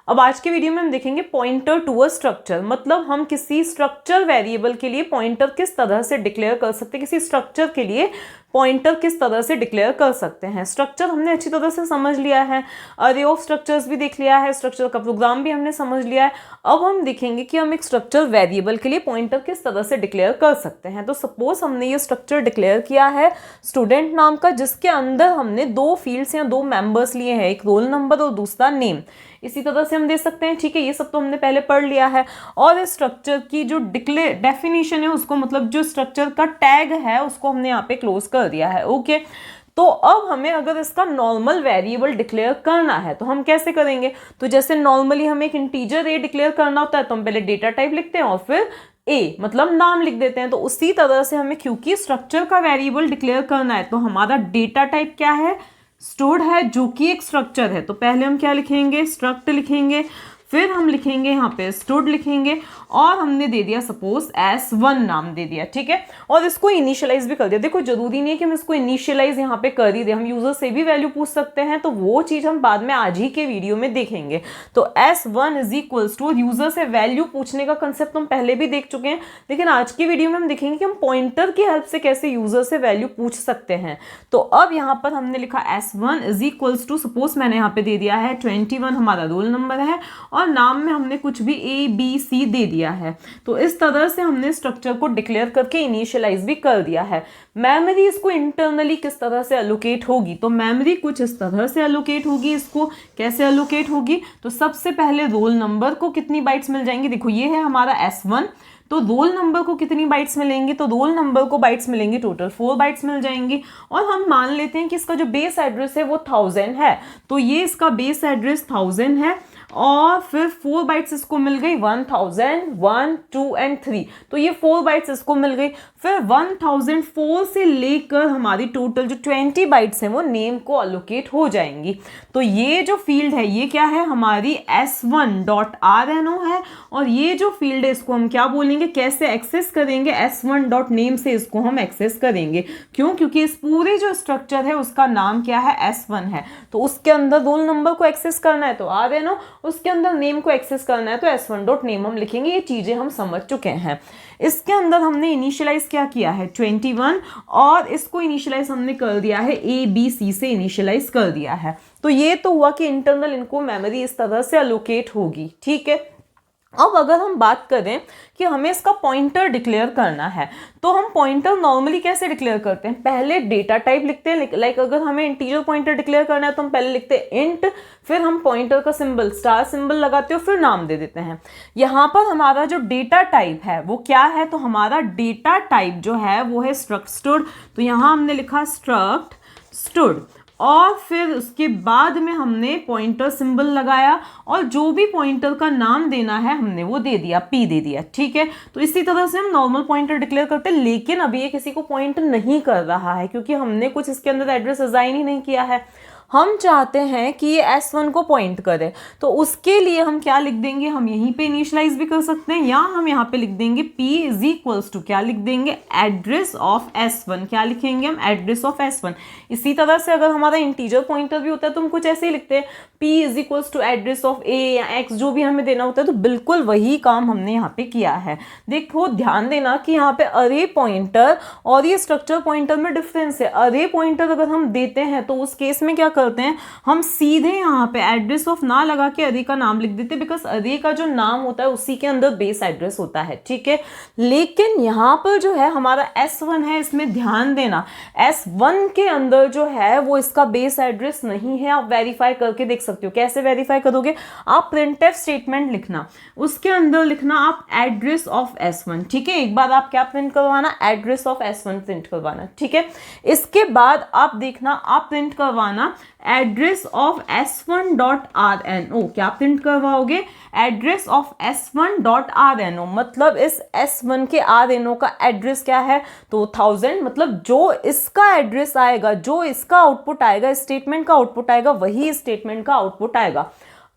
अब आज के वीडियो में हम देखेंगे पॉइंटर टू अ स्ट्रक्चर, मतलब हम किसी स्ट्रक्चर वेरिएबल के लिए पॉइंटर किस तरह से डिक्लेयर कर सकते हैं, किसी स्ट्रक्चर के लिए पॉइंटर किस तरह से डिक्लेयर कर सकते हैं। स्ट्रक्चर हमने अच्छी तरह से समझ लिया है, अरे ऑफ स्ट्रक्चर्स भी देख लिया है, स्ट्रक्चर का प्रोग्राम भी हमने समझ लिया है। अब हम देखेंगे कि हम एक स्ट्रक्चर वेरिएबल के लिए पॉइंटर किस तरह से डिक्लेयर कर सकते हैं। तो सपोज हमने ये स्ट्रक्चर डिक्लेयर किया है स्टूडेंट नाम का, जिसके अंदर हमने दो फील्ड्स या दो मेंबर्स लिए हैं, एक रोल नंबर और दूसरा नेम। इसी तरह से हम दे सकते हैं, ठीक है, ये सब तो हमने पहले पढ़ लिया है। और इस स्ट्रक्चर की जो डेफिनेशन है उसको, मतलब जो स्ट्रक्चर का टैग है उसको हमने यहाँ पे क्लोज कर दिया है। ओके, तो अब हमें अगर इसका नॉर्मल वेरिएबल डिक्लेयर करना है तो हम कैसे करेंगे। तो जैसे नॉर्मली हमें एक इंटीजर ए डिक्लेयर करना होता है तो हम पहले डेटा टाइप लिखते हैं और फिर ए मतलब नाम लिख देते हैं। तो उसी तरह से हमें, क्योंकि स्ट्रक्चर का वेरिएबल डिक्लेयर करना है, तो हमारा डेटा टाइप क्या है, स्टूड है, जो कि एक स्ट्रक्चर है। तो पहले हम क्या लिखेंगे, स्ट्रक्ट लिखेंगे, फिर हम लिखेंगे यहाँ पे स्टूड लिखेंगे, और हमने दे दिया सपोज S1 नाम दे दिया, ठीक है। और इसको इनिशियलाइज भी कर दिया। देखो जरूरी नहीं है कि हम इसको इनिशियलाइज यहाँ पे कर ही दे, हम यूजर से भी वैल्यू पूछ सकते हैं, तो वो चीज हम बाद में आज ही के वीडियो में देखेंगे। तो S1 is equals to, user से वैल्यू पूछने का कंसेप्ट हम पहले भी देख चुके हैं, लेकिन आज की वीडियो में हम देखेंगे कि हम पॉइंटर की हेल्प से कैसे यूजर से वैल्यू पूछ सकते हैं। तो अब यहाँ पर हमने लिखा S1 is equals to, suppose मैंने यहाँ पे दे दिया है 21 हमारा रोल नंबर है, और नाम में हमने कुछ भी ABC दे दिया है। तो इस तरह से हमने स्ट्रक्चर को डिक्लेयर करके इनिशियलाइज भी कर दिया है। मेमोरी इसको इंटरनली किस तरह से एलोकेट होगी, तो मेमोरी कुछ इस तरह से एलोकेट होगी। इसको कैसे एलोकेट होगी, तो सबसे पहले रोल नंबर को कितनी बाइट्स मिल जाएंगी, देखो ये है हमारा S1, तो रोल नंबर को कितनी बाइट्स मिलेंगी, तो रोल नंबर को बाइट्स मिलेंगी टोटल 4 बाइट्स मिल जाएंगी। और हम मान लेते हैं कि इसका जो बेस एड्रेस है वो 1000 है, तो ये इसका बेस एड्रेस 1000 है, और फिर 4 बाइट्स इसको मिल गई 1000, 1, 2 एंड 3, तो ये 4 बाइट्स इसको मिल गई। फिर 1004 से लेकर हमारी टोटल जो 20 बाइट्स हैं वो नेम को अलोकेट हो जाएंगी। तो ये जो फील्ड है ये क्या है, हमारी S1.RNO है, और ये जो फील्ड है इसको हम क्या बोलेंगे, कैसे एक्सेस करेंगे, S1.name से इसको हम एक्सेस करेंगे। क्यों, क्योंकि इस पूरे जो स्ट्रक्चर है उसका नाम क्या है, S1 है, तो उसके अंदर रोल नंबर को एक्सेस करना है तो RNO, उसके अंदर नेम को एक्सेस करना है तो S1.name हम लिखेंगे। ये चीजें हम समझ चुके हैं। इसके अंदर हमने इनिशियलाइज क्या किया है 21, और इसको इनिशियलाइज हमने कर दिया है ABC से इनिशियलाइज कर दिया है। तो ये तो हुआ कि इंटरनल इनको मेमोरी इस तरह से एलोकेट होगी, ठीक है। अब अगर हम बात करें कि हमें इसका पॉइंटर डिक्लेयर करना है, तो हम पॉइंटर नॉर्मली कैसे डिक्लेयर करते हैं, पहले डेटा टाइप लिखते हैं। लाइक अगर हमें इंटीजर पॉइंटर डिक्लेयर करना है तो हम पहले लिखते हैं इंट, फिर हम पॉइंटर का सिंबल स्टार सिंबल लगाते हो, फिर नाम दे देते हैं। यहाँ पर हमारा जो डेटा टाइप है वो क्या है, तो हमारा डेटा टाइप जो है वो है स्ट्रक्ट स्टूड, तो यहाँ हमने लिखा स्ट्रक्ट स्टूड, और फिर उसके बाद में हमने पॉइंटर सिंबल लगाया, और जो भी पॉइंटर का नाम देना है हमने वो दे दिया, P दे दिया, ठीक है। तो इसी तरह से हम नॉर्मल पॉइंटर डिक्लेयर करते हैं, लेकिन अभी ये किसी को पॉइंट नहीं कर रहा है क्योंकि हमने कुछ इसके अंदर एड्रेस असाइन ही नहीं किया है। हम चाहते हैं कि ये S1 को पॉइंट करे, तो उसके लिए हम क्या लिख देंगे, हम यहीं पे इनिशियलाइज भी कर सकते हैं, या हम यहाँ पे लिख देंगे P इज इक्वल्स टू, क्या लिख देंगे, एड्रेस ऑफ S1। क्या लिखेंगे हम, एड्रेस ऑफ S1। इसी तरह से अगर हमारा इंटीजर पॉइंटर भी होता है तो हम कुछ ऐसे ही लिखते हैं, P is equals to address of A या X, जो भी हमें देना होता है। तो बिल्कुल वही काम हमने यहाँ पे किया है। देखो ध्यान देना कि यहाँ पे अरे पॉइंटर और ये स्ट्रक्चर पॉइंटर में डिफरेंस है। अरे पॉइंटर अगर हम देते हैं तो उस केस में क्या करते हैं, हम सीधे यहाँ पे एड्रेस ऑफ ना लगा के अरे का नाम लिख देते, बिकॉज अरे का जो नाम होता है उसी के अंदर बेस एड्रेस होता है, ठीक है। लेकिन यहाँ पर जो है हमारा S1 है, इसमें ध्यान देना, S1 के अंदर जो है वो इसका बेस एड्रेस नहीं है। आप वेरीफाई करके देख सकते हो। कैसे वेरीफाई करोगे, आप प्रिंटफ स्टेटमेंट लिखना, उसके अंदर लिखना आप एड्रेस ऑफ S1, ठीक है। एक बार आप क्या प्रिंट करवाना, एड्रेस ऑफ S1 प्रिंट करवाना, ठीक है। इसके बाद आप देखना, आप प्रिंट करवाना एड्रेस ऑफ S1.RNO। क्या प्रिंट करवाओगे, एड्रेस ऑफ S1.RNO, मतलब इस S1 के RNO का एड्रेस क्या है, तो 1000, मतलब जो इसका एड्रेस आएगा, जो इसका आउटपुट आएगा, स्टेटमेंट का आउटपुट आएगा, वही स्टेटमेंट का आउटपुट आएगा।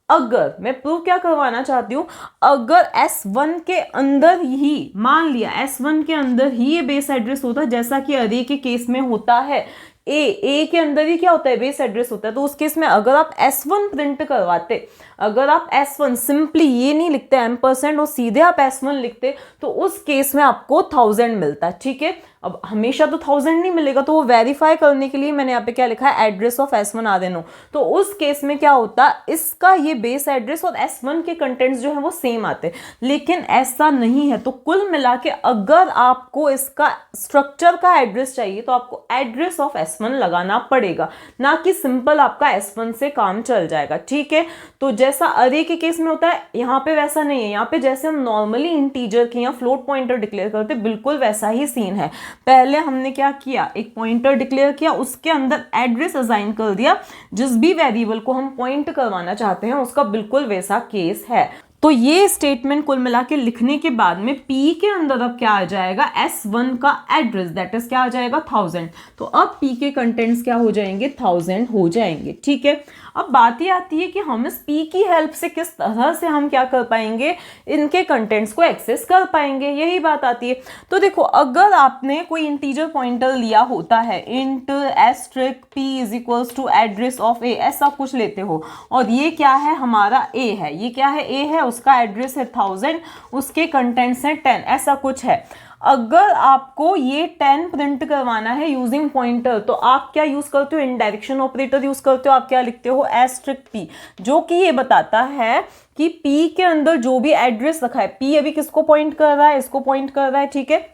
अगर मैं प्रूव क्या करवाना चाहती हूँ, अगर S1 के अंदर ही, मान लिया S1 के अंदर ही ये बेस एड्रेस होता, जैसा कि अरे के केस में होता है, ए के अंदर ही क्या होता है, बेस एड्रेस होता है। तो उस केस में अगर आप S1 प्रिंट करवाते, अगर आप S1 सिंपली ये नहीं लिखते एम्परसेंड और सीधे आप S1 लिखते, तो उस केस में आपको 1000 मिलता है, ठीक है। अब हमेशा तो 1000 नहीं मिलेगा, तो वो वेरीफाई करने के लिए मैंने यहाँ पे क्या लिखा है, एड्रेस ऑफ S1 RNO। तो उस केस में क्या होता, इसका ये बेस एड्रेस और S1 के कंटेंट्स जो है वो सेम आते, लेकिन ऐसा नहीं है। तो कुल मिला के अगर आपको इसका स्ट्रक्चर का एड्रेस चाहिए तो आपको एड्रेस ऑफ S1 लगाना पड़ेगा, ना कि सिंपल आपका S1 से काम चल जाएगा, ठीक है। तो जैसा अरे के केस में होता है, यहाँ पे वैसा नहीं है। यहाँ पे जैसे हम नॉर्मली इंटीजर की या फ्लोट पॉइंटर डिक्लेयर करते, बिल्कुल वैसा ही सीन है। पहले हमने क्या किया, एक पॉइंटर डिक्लेयर किया, उसके अंदर एड्रेस असाइन कर दिया, जिस भी वेरिएबल को हम पॉइंट करवाना चाहते हैं उसका बिल्कुल वैसा केस है। तो ये स्टेटमेंट कुल मिला के लिखने के बाद में P के अंदर अब क्या आ जाएगा, S1 का एड्रेस, दैट इज क्या आ जाएगा 1000। तो अब P के कंटेंट्स क्या हो जाएंगे, 1000 हो जाएंगे, ठीक है। अब बात ये आती है कि हम इस P की हेल्प से किस तरह से हम क्या कर पाएंगे, इनके कंटेंट्स को एक्सेस कर पाएंगे, यही बात आती है। तो देखो, अगर आपने कोई इंटीजर पॉइंटर लिया होता है, int asterisk P is equals to address of A, ऐसा कुछ लेते हो, और ये क्या है, हमारा A है, ये क्या है, A है, उसका एड्रेस है 1000, उसके कंटेंट्स हैं 10, ऐसा कुछ है। अगर आपको ये 10 प्रिंट करवाना है यूजिंग पॉइंटर, तो आप क्या यूज करते हो, इनडायरेक्शन ऑपरेटर यूज करते हो। आप क्या लिखते हो, एस्ट्रिक P, जो कि ये बताता है कि P के अंदर जो भी एड्रेस रखा है, P अभी किसको पॉइंट कर रहा है, इसको पॉइंट कर रहा है, ठीक है,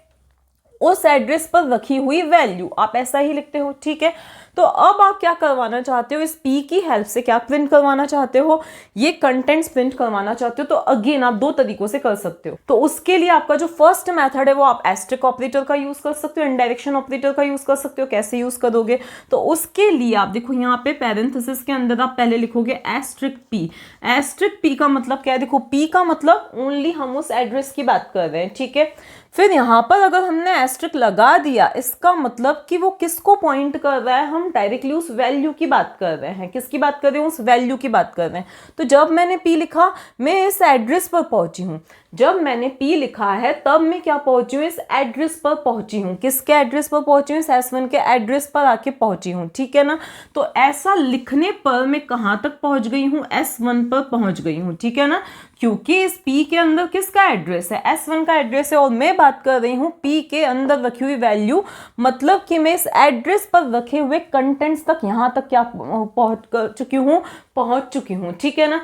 उस एड्रेस पर रखी हुई वैल्यू, आप ऐसा ही लिखते हो, ठीक है। तो अब आप क्या करवाना चाहते हो, इस P की हेल्प से क्या प्रिंट करवाना चाहते हो, ये कंटेंट्स प्रिंट करवाना चाहते हो। तो अगेन आप दो तरीकों से कर सकते हो। तो उसके लिए आपका जो फर्स्ट मेथड है वो आप एस्ट्रिक ऑपरेटर का यूज कर सकते हो, इनडायरेक्शन ऑपरेटर का यूज कर सकते हो। कैसे यूज करोगे, तो उसके लिए आप देखो यहाँ पे पैरेंथेसिस के अंदर आप पहले लिखोगे एस्ट्रिक P। एस्ट्रिक P का मतलब क्या है, देखो P का मतलब ओनली हम उस एड्रेस की बात कर रहे हैं, ठीक है। फिर यहाँ पर अगर हमने एस्ट्रिक लगा दिया, इसका मतलब कि वो किसको पॉइंट कर रहा है, हम डायरेक्टली उस वैल्यू की बात कर रहे हैं। किसकी बात कर रहे हैं, उस वैल्यू की बात कर रहे हैं। तो जब मैंने P लिखा, मैं इस एड्रेस पर पहुंची हूँ। जब मैंने P लिखा है तब मैं क्या पहुंची हूँ, इस एड्रेस पर पहुंची हूँ। किसके एड्रेस पर पहुंची हूँ, इस S1 के एड्रेस पर आके पहुंची हूँ, ठीक है ना। तो ऐसा लिखने पर मैं कहाँ तक पहुंच गई हूँ, S1 पर पहुंच गई हूँ, ठीक है ना, क्योंकि इस P के अंदर किसका एड्रेस है, S1 का एड्रेस है, और मैं बात कर रही हूँ P के अंदर रखी हुई वैल्यू, मतलब कि मैं इस एड्रेस पर रखे हुए कंटेंट्स तक यहाँ तक क्या पहुंच चुकी हूँ, ठीक है ना।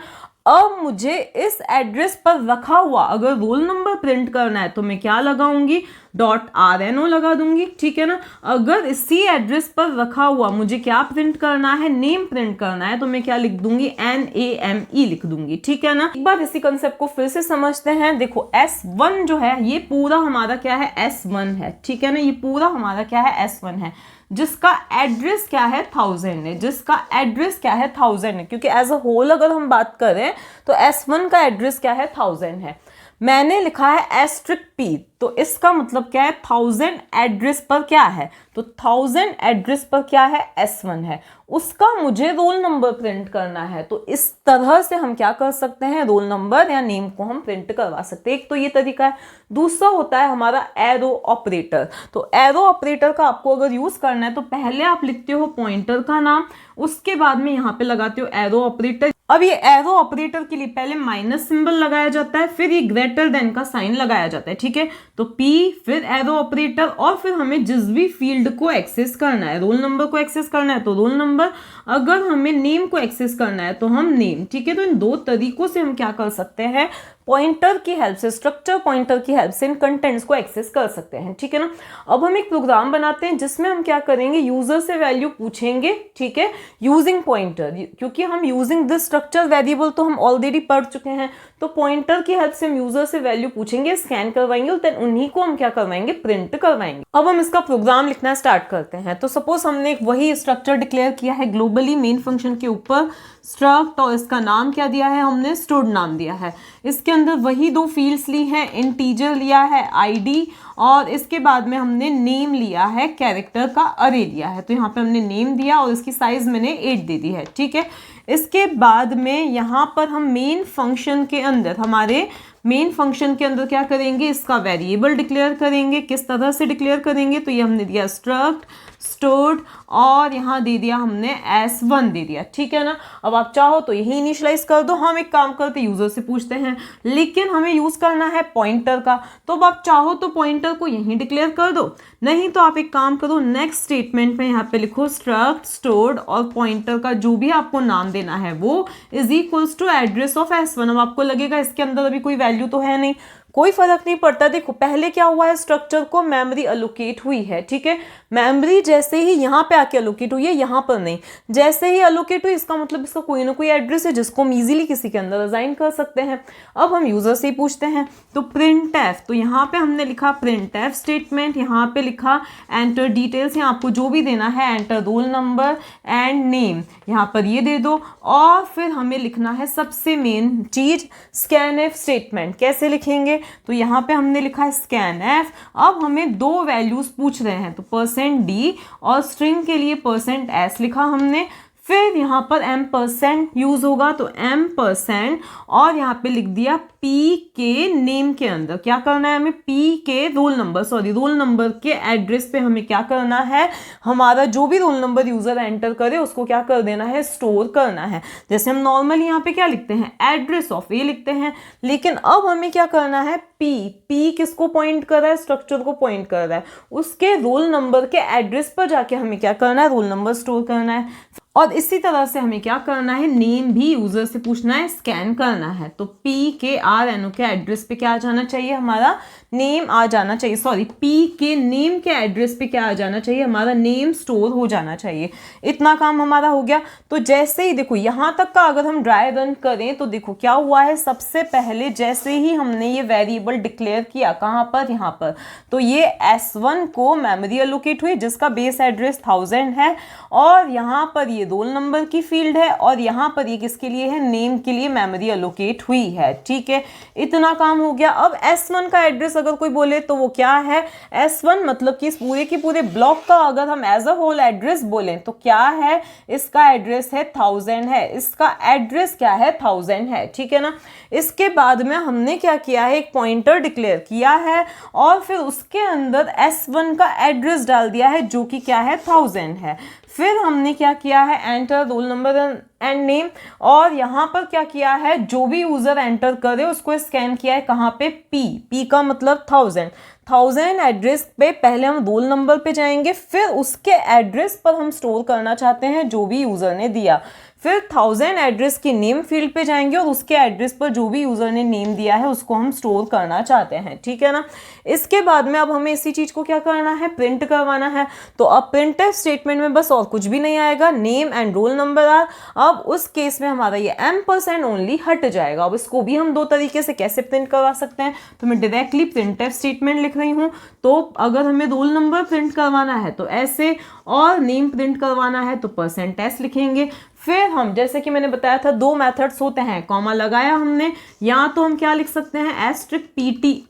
अब मुझे इस एड्रेस पर रखा हुआ अगर रोल नंबर प्रिंट करना है तो मैं क्या लगाऊंगी, .RNO लगा दूंगी, ठीक है ना। अगर इसी एड्रेस पर रखा हुआ मुझे क्या प्रिंट करना है, नेम प्रिंट करना है, तो मैं क्या लिख दूंगी, NAME लिख दूंगी, ठीक है ना। एक बार इसी कंसेप्ट को फिर से समझते हैं। देखो S1 जो है ये पूरा हमारा क्या है, S1 है, ठीक है ना। ये पूरा हमारा क्या है, S1 है, जिसका एड्रेस क्या है 1000 है, जिसका एड्रेस क्या है 1000 है, क्योंकि एज अ होल अगर हम बात करें तो S1 का एड्रेस क्या है 1000 है। मैंने लिखा है एस्ट्रिक P, तो इसका मतलब क्या है, 1000 एड्रेस पर क्या है, तो 1000 एड्रेस पर क्या है, S1 है, उसका मुझे रोल नंबर प्रिंट करना है। तो इस तरह से हम क्या कर सकते हैं, रोल नंबर या नेम को हम प्रिंट करवा सकते हैं। एक तो ये तरीका है। दूसरा होता है हमारा एरो ऑपरेटर। तो एरो ऑपरेटर का आपको अगर यूज करना है तो पहले आप लिखते हो पॉइंटर का नाम, उसके बाद में यहाँ पे लगाते हो एरो ऑपरेटर। अब ये एरो ऑपरेटर के लिए पहले माइनस सिंबल लगाया जाता है, फिर ये ग्रेटर देन का साइन लगाया जाता है, ठीक है। तो P फिर एरो ऑपरेटर, और फिर हमें जिस भी फील्ड को एक्सेस करना है, रोल नंबर को एक्सेस करना है तो रोल नंबर, अगर हमें नेम को एक्सेस करना है तो हम नेम, ठीक है। तो इन दो तरीकों से हम क्या कर सकते हैं, पॉइंटर की हेल्प से, स्ट्रक्चर पॉइंटर की हेल्प से इन कंटेंट्स को एक्सेस कर सकते हैं, ठीक है ना। अब हम एक प्रोग्राम बनाते हैं जिसमें हम क्या करेंगे, यूजर से वैल्यू पूछेंगे, ठीक है, यूजिंग पॉइंटर, क्योंकि हम यूजिंग दिस स्ट्रक्चर वेरिएबल तो हम ऑलरेडी पढ़ चुके हैं। तो पॉइंटर की हेल्प से हम यूजर से वैल्यू पूछेंगे, स्कैन करवाएंगे, और देन उन्हीं को हम क्या करवाएंगे, प्रिंट करवाएंगे। अब हम इसका प्रोग्राम लिखना स्टार्ट करते हैं। तो सपोज हमने एक वही स्ट्रक्चर डिक्लेयर किया है ग्लोबली मेन फंक्शन के ऊपर स्ट्रक्ट, और इसका नाम क्या दिया है, हमने स्टूड नाम दिया है। इसके अंदर वही दो फील्ड्स ली हैं, इंटीजर लिया है ID, और इसके बाद में हमने नेम लिया है, कैरेक्टर का अरे लिया है। तो यहाँ पे हमने नेम दिया और इसकी साइज मैंने 8 दे दी है, ठीक है। इसके बाद में यहाँ पर हम मेन फंक्शन के अंदर, हमारे मेन फंक्शन के अंदर क्या करेंगे, इसका वेरिएबल डिक्लेयर करेंगे। किस तरह से डिक्लेयर करेंगे, तो ये हमने दिया स्ट्रक्ट स्टोर्ड, और यहाँ दे दिया हमने S1 दे दिया, ठीक है ना। अब आप चाहो तो यही इनिशियलाइज कर दो। हम एक काम करते यूजर से पूछते हैं, लेकिन हमें यूज करना है पॉइंटर का, तो अब आप चाहो तो पॉइंटर को यहीं डिक्लेयर कर दो, नहीं तो आप एक काम करो, नेक्स्ट स्टेटमेंट में यहाँ पे लिखो स्ट्रक्ट स्टोर्ड और पॉइंटर का जो भी आपको नाम देना है वो is equals to address of S1। अब आपको लगेगा इसके अंदर अभी कोई वैल्यू तो है नहीं, कोई फर्क नहीं पड़ता। देखो पहले क्या हुआ है, स्ट्रक्चर को मेमोरी अलोकेट हुई है, ठीक है। मेमोरी जैसे ही यहाँ पे आके अलोकेट हुई है, यहाँ पर नहीं, जैसे ही अलोकेट हुई इसका मतलब इसका कोई ना कोई एड्रेस है जिसको हम इजीली किसी के अंदर असाइन कर सकते हैं। अब हम यूजर से ही पूछते हैं, तो printf, तो यहाँ पे हमने लिखा printf स्टेटमेंट, यहाँ पे लिखा एंटर डिटेल्स, यहाँ आपको जो भी देना है enter roll number and name, यहाँ पर ये दे दो, और फिर हमें लिखना है सबसे मेन चीज scanf स्टेटमेंट। कैसे लिखेंगे, तो यहाँ पे हमने लिखा है scanf। अब हमें दो वैल्यूज पूछ रहे हैं, तो %d और स्ट्रिंग के लिए %s लिखा हमने, फिर यहाँ पर M% यूज होगा, तो M% और यहाँ पे लिख दिया P के नेम के अंदर क्या करना है हमें, P के रोल नंबर के एड्रेस पे हमें क्या करना है, हमारा जो भी रोल नंबर यूजर एंटर करे उसको क्या कर देना है, स्टोर करना है। जैसे हम नॉर्मली यहाँ पे क्या लिखते हैं, एड्रेस ऑफ ए लिखते हैं, लेकिन अब हमें क्या करना है, P किसको पॉइंट कर रहा है, स्ट्रक्चर को पॉइंट कर रहा है, उसके रोल नंबर के एड्रेस पर जाके हमें क्या करना है, रोल नंबर स्टोर करना है। और इसी तरह से हमें क्या करना है, नेम भी यूजर से पूछना है, स्कैन करना है, तो P के RNO के एड्रेस पे क्या आ जाना चाहिए, हमारा नेम आ जाना चाहिए, सॉरी P के नेम के एड्रेस पे क्या आ जाना चाहिए, हमारा नेम स्टोर हो जाना चाहिए। इतना काम हमारा हो गया। तो जैसे ही देखो यहाँ तक का अगर हम ड्राई रन करें तो देखो क्या हुआ है, सबसे पहले जैसे ही हमने ये वेरिएबल डिक्लेयर किया, कहाँ पर, यहाँ पर, तो ये S1 को मेमोरी एलोकेट हुई जिसका बेस एड्रेस 1000 है, और यहाँ पर ये रोल नंबर की फील्ड है, और यहाँ पर ये किसके लिए है, नेम के लिए मेमोरी एलोकेट हुई है, ठीक है। इतना काम हो गया। अब S1 का एड्रेस अगर कोई बोले तो वो क्या है, S1 मतलब कि इस पूरे के पूरे ब्लॉक का अगर हम एज अ होल एड्रेस बोलें तो क्या है, इसका एड्रेस है 1000 है, इसका एड्रेस क्या है, 1000 है, ठीक है ना। इसके बाद में हमने क्या किया है, एक पॉइंटर डिक्लेयर किया है, और फिर उसके अंदर S1 का एड्रेस डाल दिया है जो कि क्या है, 1000 है। फिर हमने क्या किया है, enter roll number and name, और यहाँ पर क्या किया है, जो भी यूजर एंटर करे उसको स्कैन किया है, कहाँ पे, P का मतलब 1000 एड्रेस पे पहले हम रोल नंबर पे जाएंगे, फिर उसके एड्रेस पर हम स्टोर करना चाहते हैं जो भी यूजर ने दिया, फिर 1000 एड्रेस की नेम फील्ड पे जाएंगे और उसके एड्रेस पर जो भी यूजर ने नेम दिया है उसको हम स्टोर करना चाहते हैं, ठीक है ना। इसके बाद में अब हमें इसी चीज को क्या करना है, प्रिंट करवाना है। तो अब प्रिंटफ स्टेटमेंट में बस और कुछ भी नहीं आएगा, name and roll number are. अब उस केस में हमारा ये M% ओनली हट जाएगा। अब इसको भी हम दो तरीके से कैसे प्रिंट करवा सकते हैं, तो मैं डायरेक्टली प्रिंटफ स्टेटमेंट लिख रही हूँ। तो अगर हमें रोल नंबर प्रिंट करवाना है तो ऐसे, और नेम प्रिंट करवाना है तो %s लिखेंगे। फिर हम जैसे कि मैंने बताया था दो मेथड्स होते हैं, कॉमा लगाया हमने, या तो हम क्या लिख सकते हैं, *ptr.rno,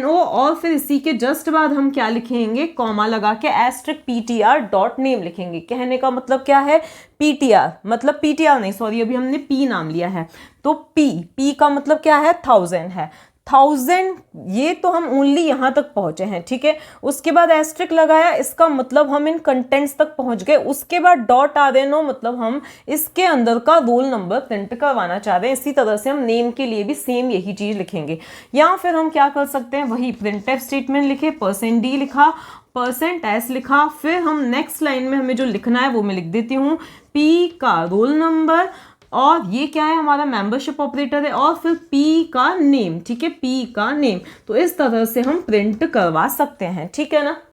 और फिर इसी के जस्ट बाद हम क्या लिखेंगे, कॉमा लगा के *ptr.name लिखेंगे। कहने का मतलब क्या है, PTR मतलब PTR नहीं, सॉरी अभी हमने P नाम लिया है, तो P का मतलब क्या है, 1000 है। 1000 ये तो हम ओनली यहाँ तक पहुंचे हैं, ठीक है। उसके बाद एस्ट्रिक लगाया, इसका मतलब हम इन कंटेंट्स तक पहुंच गए। उसके बाद .rno मतलब हम इसके अंदर का रोल नंबर प्रिंट करवाना चाह रहे हैं। इसी तरह से हम नेम के लिए भी सेम यही चीज लिखेंगे, या फिर हम क्या कर सकते हैं, वही प्रिंटफ स्टेटमेंट लिखे, %d लिखा, %s लिखा, फिर हम नेक्स्ट लाइन में हमें जो लिखना है वो मैं लिख देती हूँ, P का रोल नंबर, और ये क्या है, हमारा मेंबरशिप ऑपरेटर है, और फिर P का नेम, ठीक है, P का नेम। तो इस तरह से हम प्रिंट करवा सकते हैं, ठीक है ना।